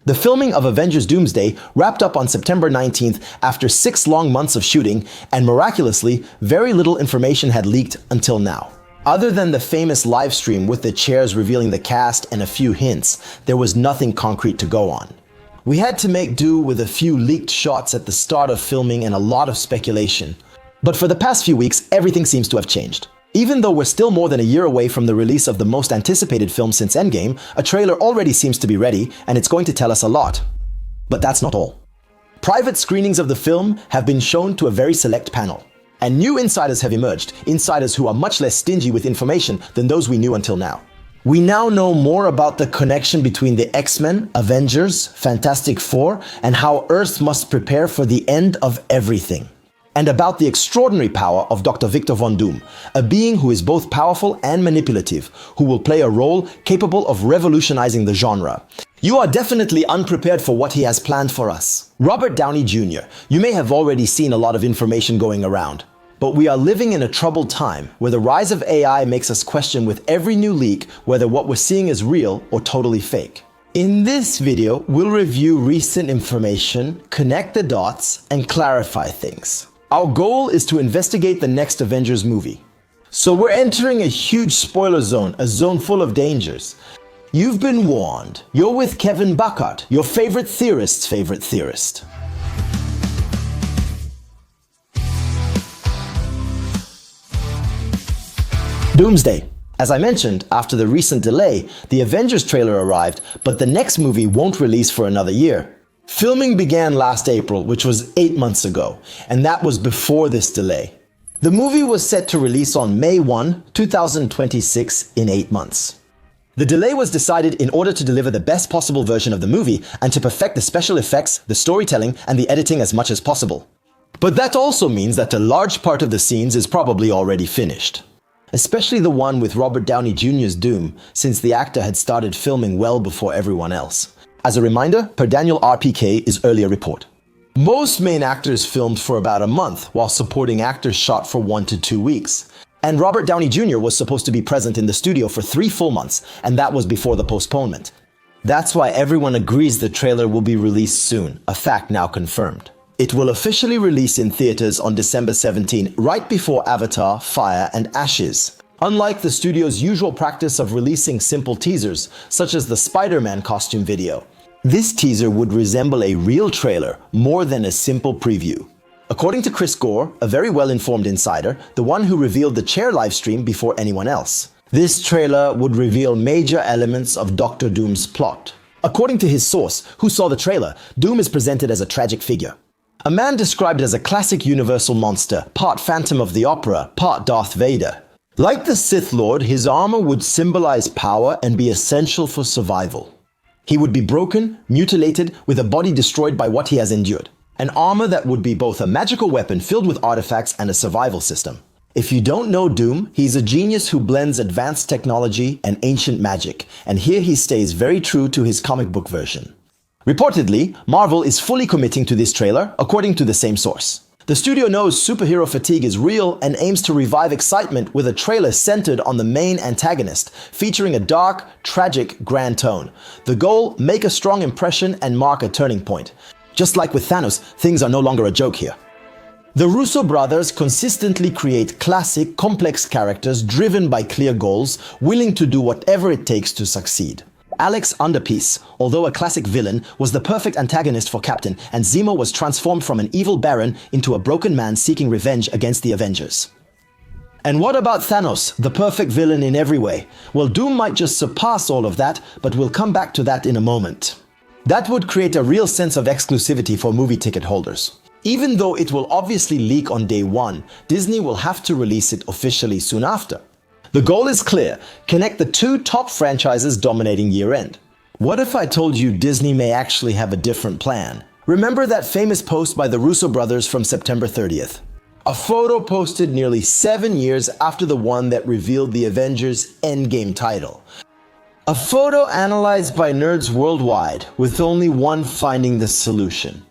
The filming of Avengers Doomsday wrapped up on September 19th after 6 long months of shooting, and miraculously, very little information had leaked until now. Other than the famous live stream with the chairs revealing the cast and a few hints, there was nothing concrete to go on. We had to make do with a few leaked shots at the start of filming and a lot of speculation. But for the past few weeks, everything seems to have changed. Even though we're still more than a year away from the release of the most anticipated film since Endgame, a trailer already seems to be ready, and it's going to tell us a lot. But that's not all. Private screenings of the film have been shown to a very select panel. And new insiders have emerged, insiders who are much less stingy with information than those we knew until now. We now know more about the connection between the X-Men, Avengers, Fantastic Four, and how Earth must prepare for the end of everything. And about the extraordinary power of Dr. Victor Von Doom, a being who is both powerful and manipulative, who will play a role capable of revolutionizing the genre. You are definitely unprepared for what he has planned for us. Robert Downey Jr., you may have already seen a lot of information going around. But we are living in a troubled time where the rise of AI makes us question with every new leak whether what we're seeing is real or totally fake. In this video, we'll review recent information, connect the dots, and clarify things. Our goal is to investigate the next Avengers movie. So we're entering a huge spoiler zone, a zone full of dangers. You've been warned. You're with Kevin Buckard, your favorite theorist's favorite theorist. Doomsday. As I mentioned, after the recent delay, the Avengers trailer arrived, but the next movie won't release for another year. Filming began last April, which was 8 months ago, and that was before this delay. The movie was set to release on May 1, 2026 in 8 months. The delay was decided in order to deliver the best possible version of the movie and to perfect the special effects, the storytelling, and the editing as much as possible. But that also means that a large part of the scenes is probably already finished. Especially the one with Robert Downey Jr.'s Doom, since the actor had started filming well before everyone else. As a reminder, per Daniel RPK's earlier report. Most main actors filmed for about a month, while supporting actors shot for 1 to 2 weeks. And Robert Downey Jr. was supposed to be present in the studio for 3 full months, and that was before the postponement. That's why everyone agrees the trailer will be released soon, a fact now confirmed. It will officially release in theaters on December 17, right before Avatar, Fire, and Ashes. Unlike the studio's usual practice of releasing simple teasers, such as the Spider-Man costume video, this teaser would resemble a real trailer more than a simple preview. According to Chris Gore, a very well-informed insider, the one who revealed the chair livestream before anyone else, this trailer would reveal major elements of Dr. Doom's plot. According to his source, who saw the trailer, Doom is presented as a tragic figure. A man described as a classic universal monster, part Phantom of the Opera, part Darth Vader. Like the Sith Lord, his armor would symbolize power and be essential for survival. He would be broken, mutilated, with a body destroyed by what he has endured. An armor that would be both a magical weapon filled with artifacts and a survival system. If you don't know Doom, he's a genius who blends advanced technology and ancient magic, and here he stays very true to his comic book version. Reportedly, Marvel is fully committing to this trailer, according to the same source. The studio knows superhero fatigue is real and aims to revive excitement with a trailer centered on the main antagonist, featuring a dark, tragic, grand tone. The goal, make a strong impression and mark a turning point. Just like with Thanos, things are no longer a joke here. The Russo brothers consistently create classic, complex characters driven by clear goals, willing to do whatever it takes to succeed. Alex Underpiece, although a classic villain, was the perfect antagonist for Captain, and Zemo was transformed from an evil baron into a broken man seeking revenge against the Avengers. And what about Thanos, the perfect villain in every way? Well, Doom might just surpass all of that, but we'll come back to that in a moment. That would create a real sense of exclusivity for movie ticket holders. Even though it will obviously leak on day 1, Disney will have to release it officially soon after. The goal is clear, connect the 2 top franchises dominating year-end. What if I told you Disney may actually have a different plan? Remember that famous post by the Russo brothers from September 30th? A photo posted nearly 7 years after the one that revealed the Avengers Endgame title. A photo analyzed by nerds worldwide, with only one finding the solution.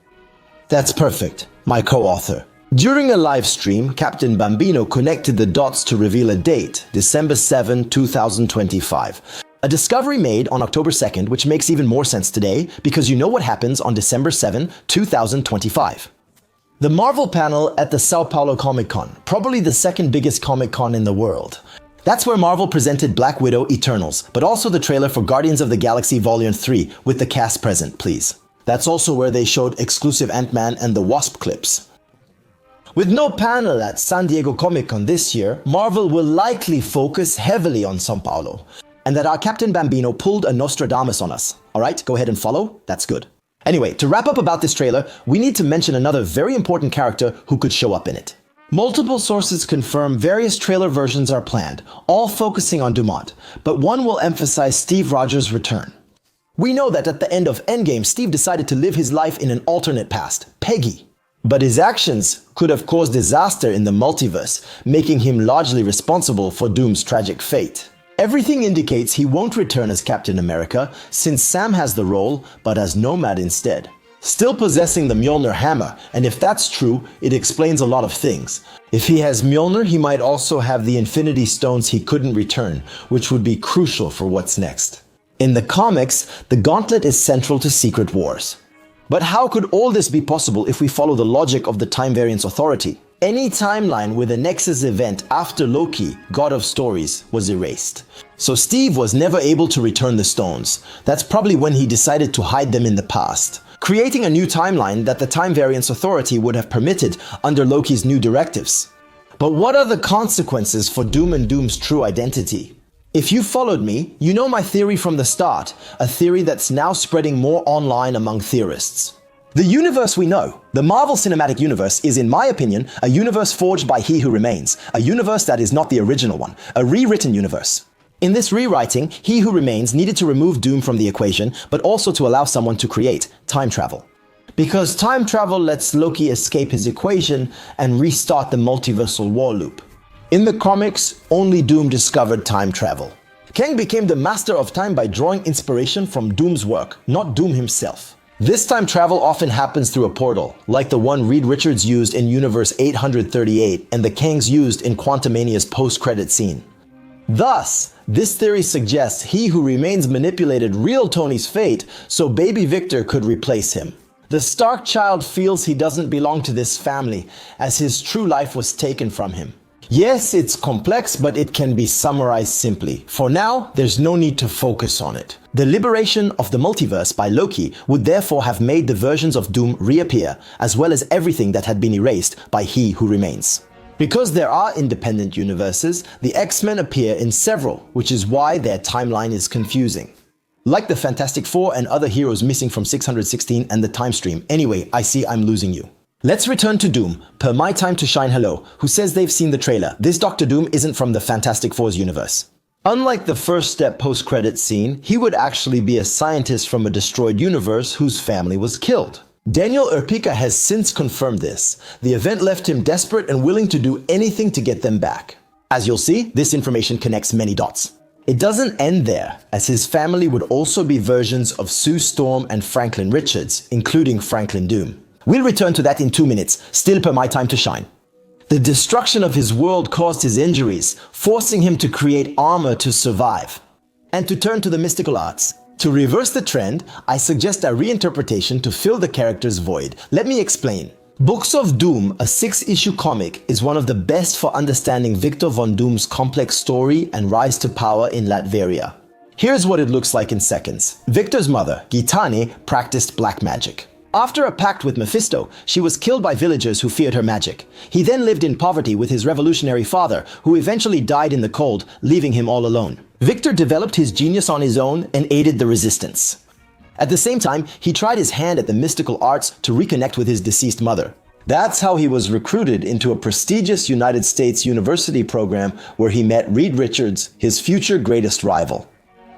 That's perfect, my co-author. During a live stream, Captain Bambino connected the dots to reveal a date, December 7, 2025. A discovery made on October 2nd, which makes even more sense today because you know what happens on December 7, 2025. The Marvel panel at the Sao Paulo Comic-Con, probably the second biggest Comic-Con in the world. That's where Marvel presented Black Widow Eternals, but also the trailer for Guardians of the Galaxy Volume 3 with the cast present, please. That's also where they showed exclusive Ant-Man and the Wasp clips. With no panel at San Diego Comic-Con this year, Marvel will likely focus heavily on Sao Paulo, and that our Captain Bambino pulled a Nostradamus on us. Alright, go ahead and follow? That's good. Anyway, to wrap up about this trailer, we need to mention another very important character who could show up in it. Multiple sources confirm various trailer versions are planned, all focusing on Dumont, but one will emphasize Steve Rogers' return. We know that at the end of Endgame, Steve decided to live his life in an alternate past, Peggy. But his actions could have caused disaster in the multiverse, making him largely responsible for Doom's tragic fate. Everything indicates he won't return as Captain America, since Sam has the role, but as Nomad instead. Still possessing the Mjolnir hammer, and if that's true, it explains a lot of things. If he has Mjolnir, he might also have the Infinity Stones he couldn't return, which would be crucial for what's next. In the comics, the Gauntlet is central to Secret Wars. But how could all this be possible if we follow the logic of the Time Variance Authority? Any timeline with a Nexus event after Loki, God of Stories, was erased. So Steve was never able to return the stones. That's probably when he decided to hide them in the past, creating a new timeline that the Time Variance Authority would have permitted under Loki's new directives. But what are the consequences for Doom and Doom's true identity? If you followed me, you know my theory from the start, a theory that's now spreading more online among theorists. The universe we know, the Marvel Cinematic Universe, is in my opinion a universe forged by He Who Remains, a universe that is not the original one, a rewritten universe. In this rewriting, He Who Remains needed to remove Doom from the equation, but also to allow someone to create time travel. Because time travel lets Loki escape his equation and restart the multiversal war loop. In the comics, only Doom discovered time travel. Kang became the master of time by drawing inspiration from Doom's work, not Doom himself. This time travel often happens through a portal, like the one Reed Richards used in Universe 838 and the Kangs used in Quantumania's post-credit scene. Thus, this theory suggests He Who Remains manipulated real Tony's fate so baby Victor could replace him. The Stark child feels he doesn't belong to this family, as his true life was taken from him. Yes, it's complex, but it can be summarized simply. For now, there's no need to focus on it. The liberation of the multiverse by Loki would therefore have made the versions of Doom reappear, as well as everything that had been erased by He Who Remains. Because there are independent universes, the X-Men appear in several, which is why their timeline is confusing. Like the Fantastic Four and other heroes missing from 616 and the Time Stream. Anyway, I see I'm losing you. Let's return to Doom, per My Time to Shine Hello, who says they've seen the trailer. This Doctor Doom isn't from the Fantastic Four's universe. Unlike the first step post-credits scene, he would actually be a scientist from a destroyed universe whose family was killed. Daniel Erpica has since confirmed this. The event left him desperate and willing to do anything to get them back. As you'll see, this information connects many dots. It doesn't end there, as his family would also be versions of Sue Storm and Franklin Richards, including Franklin Doom. We'll return to that in 2 minutes, still per My Time to Shine. The destruction of his world caused his injuries, forcing him to create armor to survive. And to turn to the mystical arts. To reverse the trend, I suggest a reinterpretation to fill the character's void. Let me explain. Books of Doom, a 6-issue comic, is one of the best for understanding Victor Von Doom's complex story and rise to power in Latveria. Here's what it looks like in seconds. Victor's mother, Gitane, practiced black magic. After a pact with Mephisto, she was killed by villagers who feared her magic. He then lived in poverty with his revolutionary father, who eventually died in the cold, leaving him all alone. Victor developed his genius on his own and aided the resistance. At the same time, he tried his hand at the mystical arts to reconnect with his deceased mother. That's how he was recruited into a prestigious United States university program where he met Reed Richards, his future greatest rival.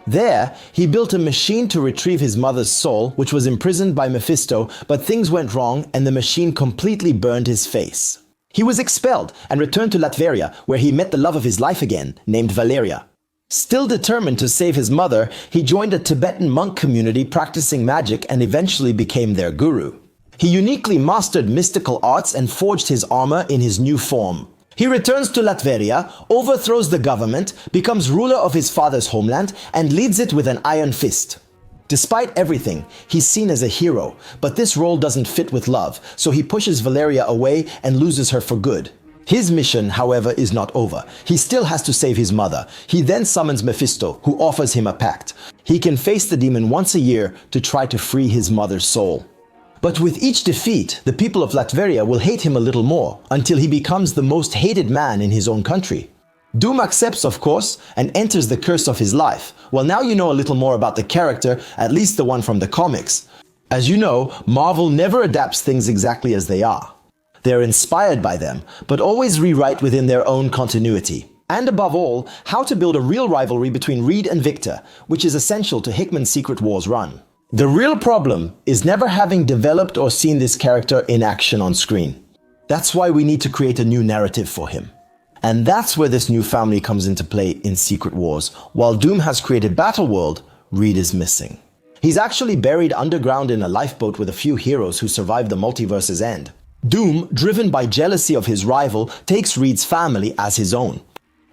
There, he built a machine to retrieve his mother's soul, which was imprisoned by Mephisto, but things went wrong and the machine completely burned his face. He was expelled and returned to Latveria, where he met the love of his life again, named Valeria. Still determined to save his mother, he joined a Tibetan monk community practicing magic and eventually became their guru. He uniquely mastered mystical arts and forged his armor in his new form. He returns to Latveria, overthrows the government, becomes ruler of his father's homeland, and leads it with an iron fist. Despite everything, he's seen as a hero, but this role doesn't fit with love, so he pushes Valeria away and loses her for good. His mission, however, is not over. He still has to save his mother. He then summons Mephisto, who offers him a pact. He can face the demon once a year to try to free his mother's soul. But with each defeat, the people of Latveria will hate him a little more, until he becomes the most hated man in his own country. Doom accepts, of course, and enters the curse of his life. Well, now you know a little more about the character, at least the one from the comics. As you know, Marvel never adapts things exactly as they are. They're inspired by them, but always rewrite within their own continuity. And above all, how to build a real rivalry between Reed and Victor, which is essential to Hickman's Secret Wars run. The real problem is never having developed or seen this character in action on screen. That's why we need to create a new narrative for him. And that's where this new family comes into play in Secret Wars. While Doom has created Battleworld, Reed is missing. He's actually buried underground in a lifeboat with a few heroes who survived the multiverse's end. Doom, driven by jealousy of his rival, takes Reed's family as his own.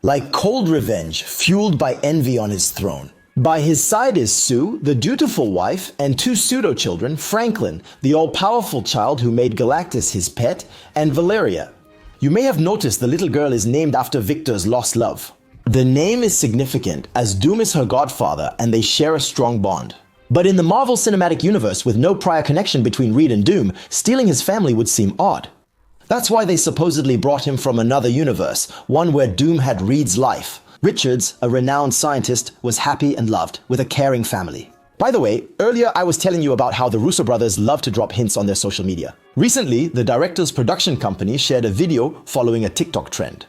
Like cold revenge, fueled by envy on his throne. By his side is Sue, the dutiful wife, and two pseudo-children, Franklin, the all-powerful child who made Galactus his pet, and Valeria. You may have noticed the little girl is named after Victor's lost love. The name is significant as Doom is her godfather and they share a strong bond. But in the Marvel Cinematic Universe with no prior connection between Reed and Doom, stealing his family would seem odd. That's why they supposedly brought him from another universe, one where Doom had Reed's life. Richards, a renowned scientist, was happy and loved, with a caring family. By the way, earlier I was telling you about how the Russo brothers love to drop hints on their social media. Recently, the director's production company shared a video following a TikTok trend.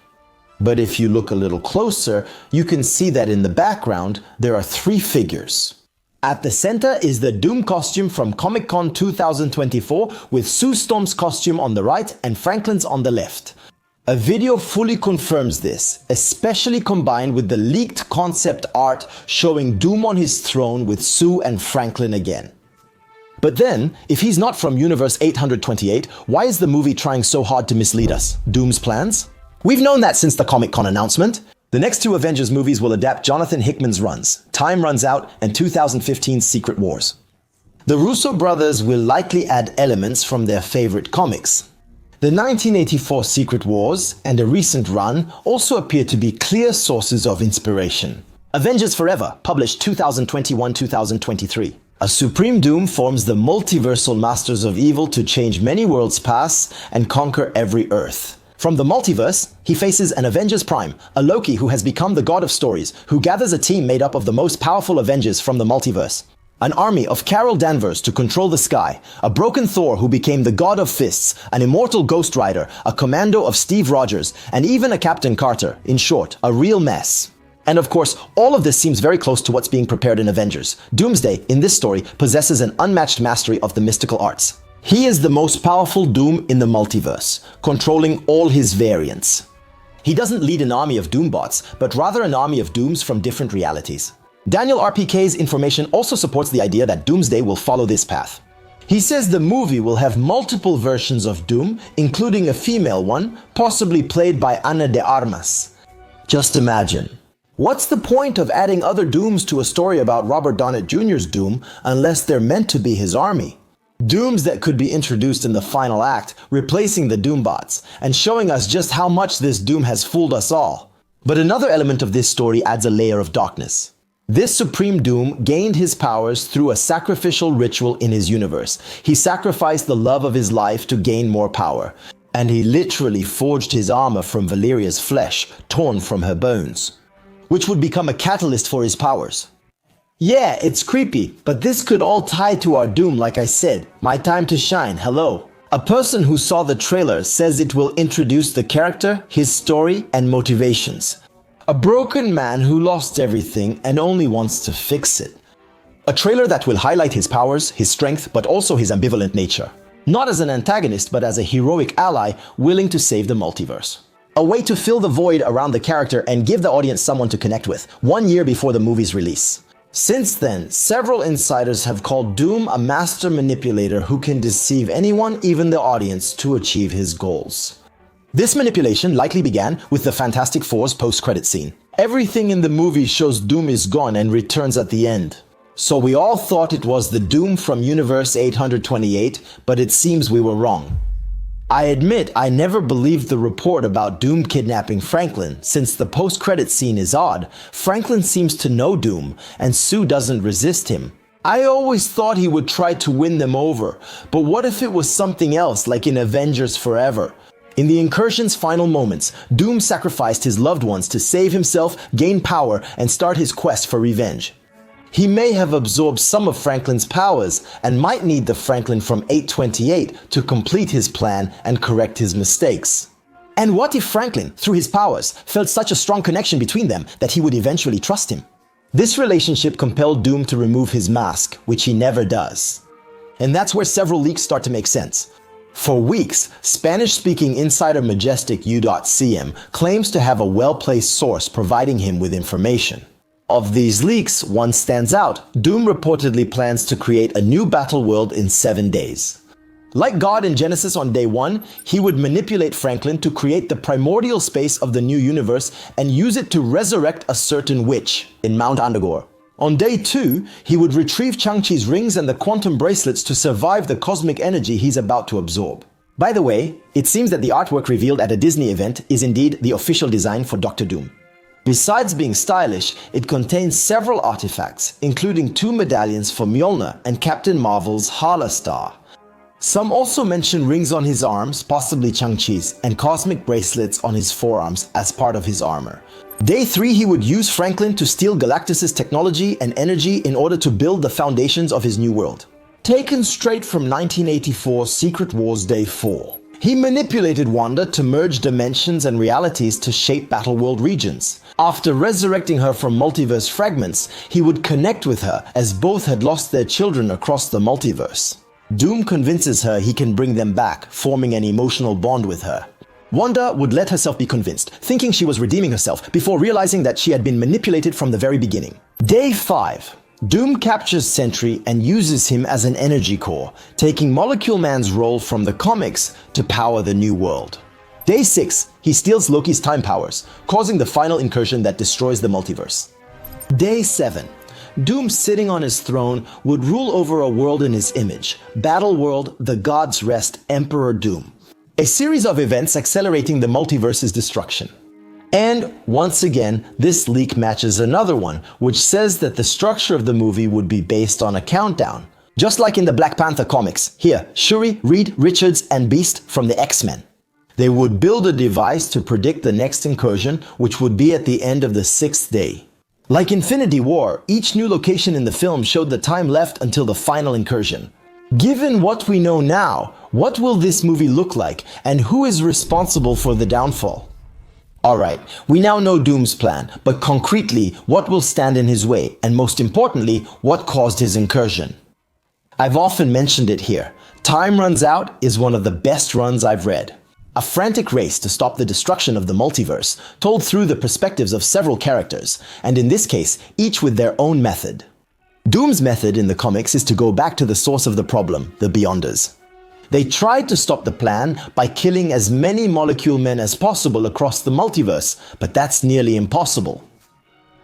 But if you look a little closer, you can see that in the background, there are three figures. At the center is the Doom costume from Comic-Con 2024, with Sue Storm's costume on the right and Franklin's on the left. A video fully confirms this, especially combined with the leaked concept art showing Doom on his throne with Sue and Franklin again. But then, if he's not from Universe 828, why is the movie trying so hard to mislead us? Doom's plans? We've known that since the Comic-Con announcement. The next two Avengers movies will adapt Jonathan Hickman's runs, Time Runs Out and 2015's Secret Wars. The Russo brothers will likely add elements from their favorite comics. The 1984 Secret Wars and a recent run also appear to be clear sources of inspiration. Avengers Forever, published 2021-2023. A supreme Doom forms the multiversal masters of evil to change many worlds past and conquer every Earth. From the multiverse, he faces an Avengers Prime, a Loki who has become the god of stories, who gathers a team made up of the most powerful Avengers from the multiverse. An army of Carol Danvers to control the sky, a broken Thor who became the god of fists, an immortal Ghost Rider, a commando of Steve Rogers, and even a Captain Carter. In short, a real mess. And of course, all of this seems very close to what's being prepared in Avengers. Doomsday, in this story, possesses an unmatched mastery of the mystical arts. He is the most powerful Doom in the multiverse, controlling all his variants. He doesn't lead an army of Doombots, but rather an army of Dooms from different realities. Daniel RPK's information also supports the idea that Doomsday will follow this path. He says the movie will have multiple versions of Doom, including a female one, possibly played by Ana de Armas. Just imagine. What's the point of adding other Dooms to a story about Robert Downey Jr.'s Doom unless they're meant to be his army? Dooms that could be introduced in the final act, replacing the Doombots, and showing us just how much this Doom has fooled us all. But another element of this story adds a layer of darkness. This Supreme Doom gained his powers through a sacrificial ritual in his universe. He sacrificed the love of his life to gain more power. And he literally forged his armor from Valeria's flesh, torn from her bones, which would become a catalyst for his powers. Yeah, it's creepy, but this could all tie to our Doom, like I said. My time to shine, hello. A person who saw the trailer says it will introduce the character, his story, and motivations. A broken man who lost everything and only wants to fix it. A trailer that will highlight his powers, his strength, but also his ambivalent nature. Not as an antagonist, but as a heroic ally willing to save the multiverse. A way to fill the void around the character and give the audience someone to connect with, 1 year before the movie's release. Since then, several insiders have called Doom a master manipulator who can deceive anyone, even the audience, to achieve his goals. This manipulation likely began with the Fantastic Four's post-credit scene. Everything in the movie shows Doom is gone and returns at the end. So we all thought it was the Doom from Universe 828, but it seems we were wrong. I admit I never believed the report about Doom kidnapping Franklin. Since the post-credit scene is odd, Franklin seems to know Doom, and Sue doesn't resist him. I always thought he would try to win them over, but what if it was something else, like in Avengers Forever? In the Incursions' final moments, Doom sacrificed his loved ones to save himself, gain power, and start his quest for revenge. He may have absorbed some of Franklin's powers and might need the Franklin from 828 to complete his plan and correct his mistakes. And what if Franklin, through his powers, felt such a strong connection between them that he would eventually trust him? This relationship compelled Doom to remove his mask, which he never does. And that's where several leaks start to make sense. For weeks, Spanish-speaking insider Majestic U.CM claims to have a well-placed source providing him with information. Of these leaks, one stands out. Doom reportedly plans to create a new Battleworld in 7 days. Like God in Genesis on day 1, he would manipulate Franklin to create the primordial space of the new universe and use it to resurrect a certain witch in Mount Andagor. On day 2, he would retrieve Chang-Chi's rings and the quantum bracelets to survive the cosmic energy he's about to absorb. By the way, it seems that the artwork revealed at a Disney event is indeed the official design for Dr. Doom. Besides being stylish, it contains several artifacts, including 2 medallions for Mjolnir and Captain Marvel's Hala Star. Some also mention rings on his arms, possibly Chang-Chi's, and cosmic bracelets on his forearms as part of his armor. Day 3, he would use Franklin to steal Galactus' technology and energy in order to build the foundations of his new world. Taken straight from 1984's Secret Wars Day 4, he manipulated Wanda to merge dimensions and realities to shape Battleworld regions. After resurrecting her from multiverse fragments, he would connect with her as both had lost their children across the multiverse. Doom convinces her he can bring them back, forming an emotional bond with her. Wanda would let herself be convinced, thinking she was redeeming herself before realizing that she had been manipulated from the very beginning. Day 5. Doom captures Sentry and uses him as an energy core, taking Molecule Man's role from the comics to power the new world. Day 6. He steals Loki's time powers, causing the final incursion that destroys the multiverse. Day 7. Doom, sitting on his throne, would rule over a world in his image, Battleworld, the God's Rest, Emperor Doom. A series of events accelerating the multiverse's destruction. And once again, this leak matches another one, which says that the structure of the movie would be based on a countdown. Just like in the Black Panther comics. Here, Shuri, Reed, Richards, and Beast from the X-Men. They would build a device to predict the next incursion, which would be at the end of the 6th day. Like Infinity War, each new location in the film showed the time left until the final incursion. Given what we know now, what will this movie look like, and who is responsible for the downfall? Alright, we now know Doom's plan, but concretely, what will stand in his way, and most importantly, what caused his incursion? I've often mentioned it here. Time Runs Out is one of the best runs I've read. A frantic race to stop the destruction of the multiverse, told through the perspectives of several characters, and in this case, each with their own method. Doom's method in the comics is to go back to the source of the problem, the Beyonders. They tried to stop the plan by killing as many Molecule Men as possible across the multiverse, but that's nearly impossible.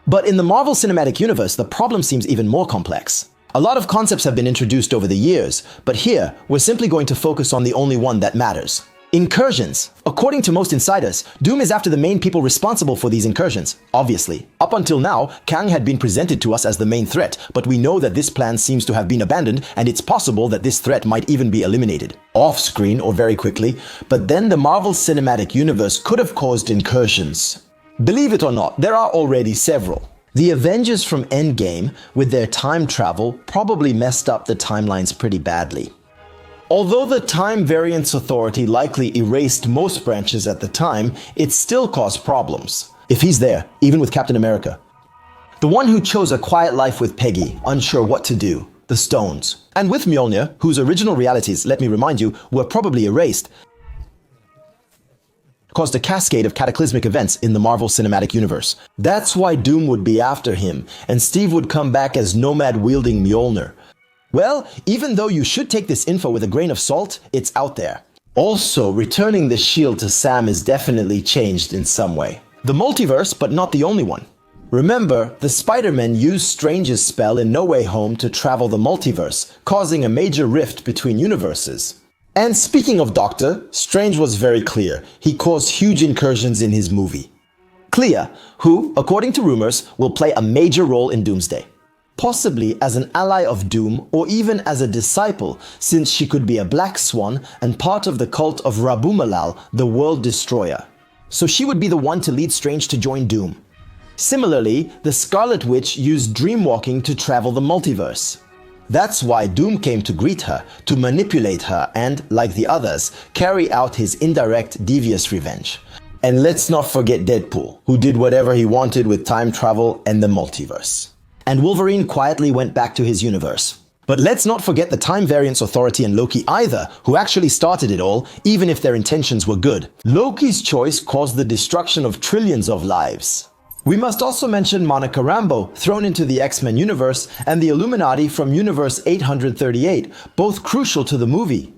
But in the Marvel Cinematic Universe, the problem seems even more complex. A lot of concepts have been introduced over the years, but here, we're simply going to focus on the only one that matters. Incursions. According to most insiders, Doom is after the main people responsible for these incursions, obviously. Up until now, Kang had been presented to us as the main threat, but we know that this plan seems to have been abandoned, and it's possible that this threat might even be eliminated. Off-screen or very quickly, but then the Marvel Cinematic Universe could have caused incursions. Believe it or not, there are already several. The Avengers from Endgame, with their time travel, probably messed up the timelines pretty badly. Although the Time Variance Authority likely erased most branches at the time, it still caused problems. If he's there, even with Captain America. The one who chose a quiet life with Peggy, unsure what to do, the Stones. And with Mjolnir, whose original realities, let me remind you, were probably erased, caused a cascade of cataclysmic events in the Marvel Cinematic Universe. That's why Doom would be after him, and Steve would come back as Nomad-wielding Mjolnir. Well, even though you should take this info with a grain of salt, it's out there. Also, returning the shield to Sam is definitely changed in some way. The multiverse, but not the only one. Remember, the Spider-Man used Strange's spell in No Way Home to travel the multiverse, causing a major rift between universes. And speaking of Doctor, Strange was very clear. He caused huge incursions in his movie. Clea, who, according to rumors, will play a major role in Doomsday. Possibly as an ally of Doom or even as a disciple, since she could be a Black Swan and part of the cult of Rabumalal, the World Destroyer. So she would be the one to lead Strange to join Doom. Similarly, the Scarlet Witch used dreamwalking to travel the multiverse. That's why Doom came to greet her, to manipulate her and, like the others, carry out his indirect, devious revenge. And let's not forget Deadpool, who did whatever he wanted with time travel and the multiverse. And Wolverine quietly went back to his universe. But let's not forget the Time Variance Authority and Loki either, who actually started it all, even if their intentions were good. Loki's choice caused the destruction of trillions of lives. We must also mention Monica Rambeau, thrown into the X-Men universe, and the Illuminati from Universe 838, both crucial to the movie.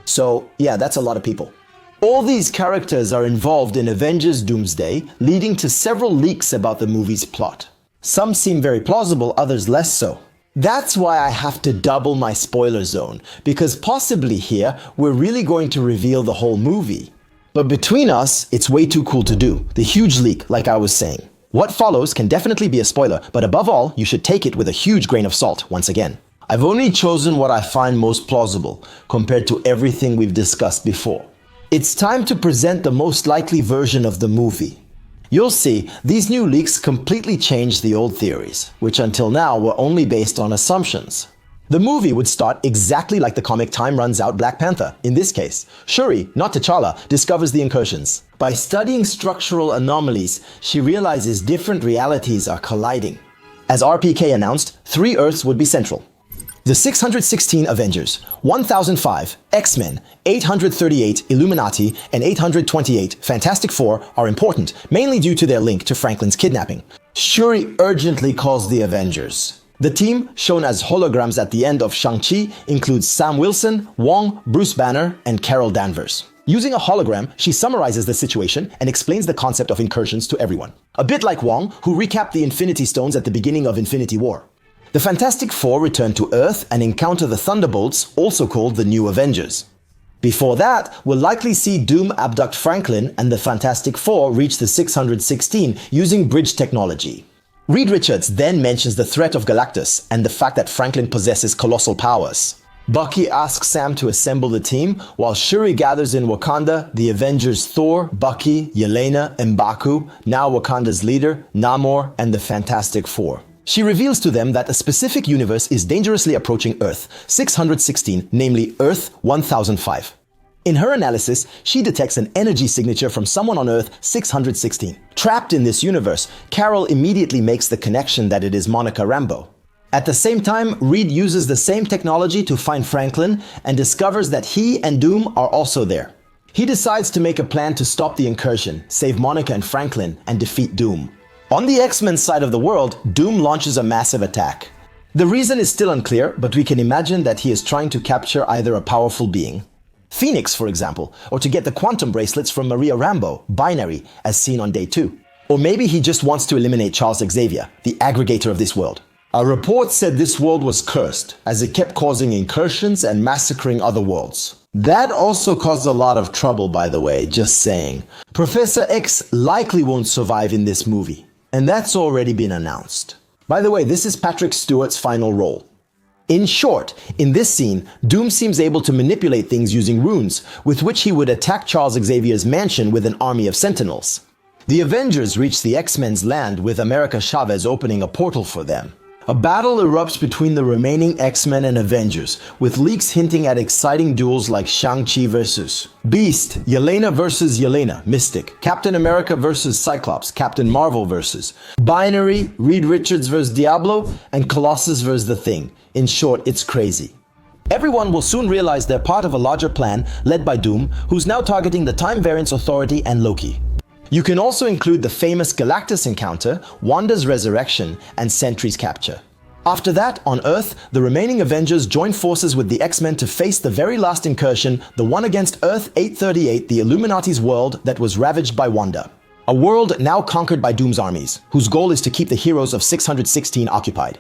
So, yeah, that's a lot of people. All these characters are involved in Avengers Doomsday, leading to several leaks about the movie's plot. Some seem very plausible, others less so. That's why I have to double my spoiler zone, because possibly here, we're really going to reveal the whole movie. But between us, it's way too cool to do. The huge leak, like I was saying. What follows can definitely be a spoiler, but above all, you should take it with a huge grain of salt once again. I've only chosen what I find most plausible, compared to everything we've discussed before. It's time to present the most likely version of the movie. You'll see, these new leaks completely change the old theories, which until now were only based on assumptions. The movie would start exactly like the comic Time Runs Out Black Panther. In this case, Shuri, not T'Challa, discovers the Incursions. By studying structural anomalies, she realizes different realities are colliding. As RPK announced, 3 Earths would be central. The 616 Avengers, 1005 X-Men, 838 Illuminati, and 828 Fantastic Four are important, mainly due to their link to Franklin's kidnapping. Shuri urgently calls the Avengers. The team, shown as holograms at the end of Shang-Chi, includes Sam Wilson, Wong, Bruce Banner, and Carol Danvers. Using a hologram, she summarizes the situation and explains the concept of incursions to everyone. A bit like Wong, who recapped the Infinity Stones at the beginning of Infinity War. The Fantastic Four return to Earth and encounter the Thunderbolts, also called the New Avengers. Before that, we'll likely see Doom abduct Franklin and the Fantastic Four reach the 616 using bridge technology. Reed Richards then mentions the threat of Galactus and the fact that Franklin possesses colossal powers. Bucky asks Sam to assemble the team, while Shuri gathers in Wakanda the Avengers Thor, Bucky, Yelena, M'Baku, now Wakanda's leader, Namor, and the Fantastic Four. She reveals to them that a specific universe is dangerously approaching Earth, 616, namely Earth 1005. In her analysis, she detects an energy signature from someone on Earth 616. Trapped in this universe, Carol immediately makes the connection that it is Monica Rambeau. At the same time, Reed uses the same technology to find Franklin and discovers that he and Doom are also there. He decides to make a plan to stop the incursion, save Monica and Franklin, and defeat Doom. On the X-Men side of the world, Doom launches a massive attack. The reason is still unclear, but we can imagine that he is trying to capture either a powerful being, Phoenix, for example, or to get the quantum bracelets from Maria Rambeau, Binary, as seen on Day 2. Or maybe he just wants to eliminate Charles Xavier, the aggregator of this world. A report said this world was cursed, as it kept causing incursions and massacring other worlds. That also caused a lot of trouble, by the way, just saying. Professor X likely won't survive in this movie, and that's already been announced. By the way, this is Patrick Stewart's final role. In short, in this scene, Doom seems able to manipulate things using runes, with which he would attack Charles Xavier's mansion with an army of sentinels. The Avengers reach the X-Men's land with America Chavez opening a portal for them. A battle erupts between the remaining X-Men and Avengers, with leaks hinting at exciting duels like Shang-Chi vs. Beast, Yelena vs. Yelena, Mystic, Captain America vs. Cyclops, Captain Marvel vs. Binary, Reed Richards vs. Diablo, and Colossus vs. The Thing. In short, it's crazy. Everyone will soon realize they're part of a larger plan led by Doom, who's now targeting the Time Variance Authority and Loki. You can also include the famous Galactus encounter, Wanda's resurrection, and Sentry's capture. After that, on Earth, the remaining Avengers join forces with the X-Men to face the very last incursion, the one against Earth 838, the Illuminati's world that was ravaged by Wanda. A world now conquered by Doom's armies, whose goal is to keep the heroes of 616 occupied.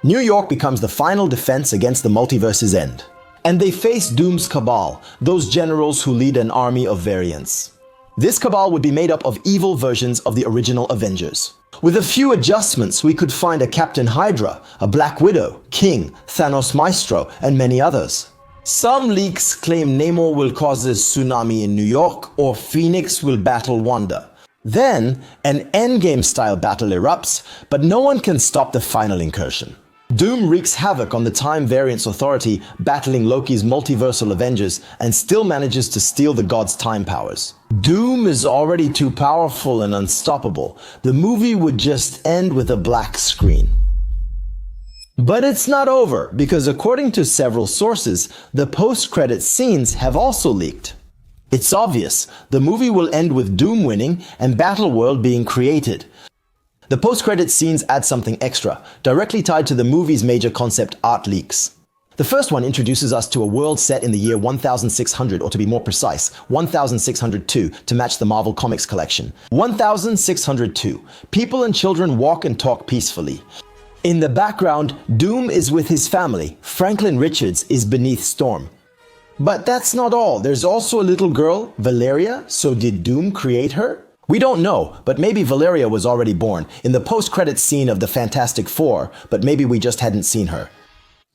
New York becomes the final defense against the multiverse's end. And they face Doom's cabal, those generals who lead an army of variants. This cabal would be made up of evil versions of the original Avengers. With a few adjustments, we could find a Captain Hydra, a Black Widow, King, Thanos Maestro, and many others. Some leaks claim Namor will cause a tsunami in New York, or Phoenix will battle Wanda. Then, an endgame-style battle erupts, but no one can stop the final incursion. Doom wreaks havoc on the Time Variance Authority, battling Loki's multiversal Avengers, and still manages to steal the gods' time powers. Doom is already too powerful and unstoppable. The movie would just end with a black screen. But it's not over, because according to several sources, the post-credits scenes have also leaked. It's obvious, the movie will end with Doom winning and Battleworld being created. The post-credits scenes add something extra, directly tied to the movie's major concept art leaks. The first one introduces us to a world set in the year 1600, or to be more precise, 1602, to match the Marvel Comics collection. 1602. People and children walk and talk peacefully. In the background, Doom is with his family. Franklin Richards is beneath Storm. But that's not all. There's also a little girl, Valeria. So did Doom create her? We don't know, but maybe Valeria was already born in the post-credits scene of the Fantastic Four, but maybe we just hadn't seen her.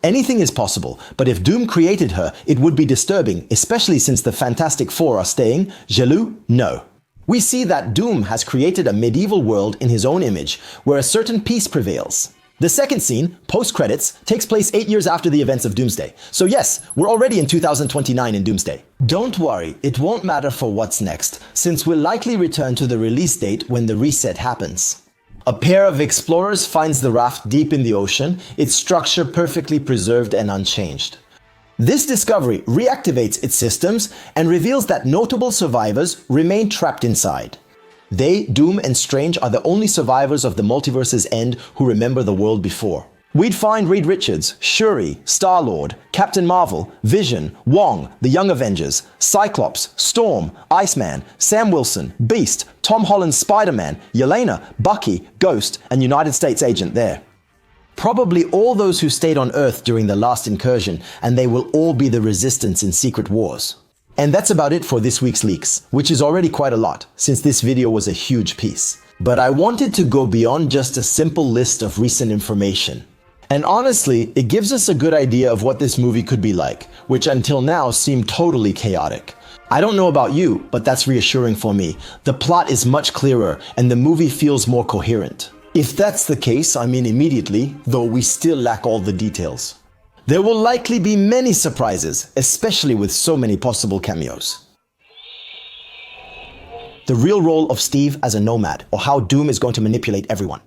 Anything is possible, but if Doom created her, it would be disturbing, especially since the Fantastic Four are staying. Jaloux? No. We see that Doom has created a medieval world in his own image, where a certain peace prevails. The second scene, post-credits, takes place 8 years after the events of Doomsday. So yes, we're already in 2029 in Doomsday. Don't worry, it won't matter for what's next, since we'll likely return to the release date when the reset happens. A pair of explorers finds the raft deep in the ocean, its structure perfectly preserved and unchanged. This discovery reactivates its systems and reveals that notable survivors remain trapped inside. They, Doom and Strange, are the only survivors of the multiverse's end who remember the world before. We'd find Reed Richards, Shuri, Star-Lord, Captain Marvel, Vision, Wong, the Young Avengers, Cyclops, Storm, Iceman, Sam Wilson, Beast, Tom Holland's Spider-Man, Yelena, Bucky, Ghost, and United States Agent there. Probably all those who stayed on Earth during the last incursion, and they will all be the Resistance in Secret Wars. And that's about it for this week's leaks, which is already quite a lot, since this video was a huge piece. But I wanted to go beyond just a simple list of recent information. And honestly, it gives us a good idea of what this movie could be like, which until now seemed totally chaotic. I don't know about you, but that's reassuring for me. The plot is much clearer, and the movie feels more coherent. If that's the case, I mean immediately, though we still lack all the details. There will likely be many surprises, especially with so many possible cameos. The real role of Steve as a nomad, or how Doom is going to manipulate everyone.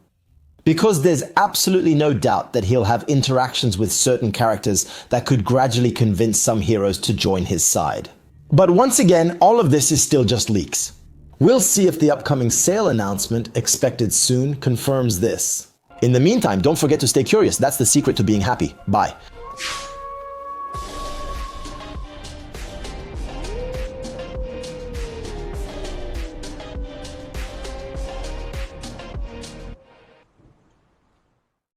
Because there's absolutely no doubt that he'll have interactions with certain characters that could gradually convince some heroes to join his side. But once again, all of this is still just leaks. We'll see if the upcoming sale announcement, expected soon, confirms this. In the meantime, don't forget to stay curious. That's the secret to being happy. Bye.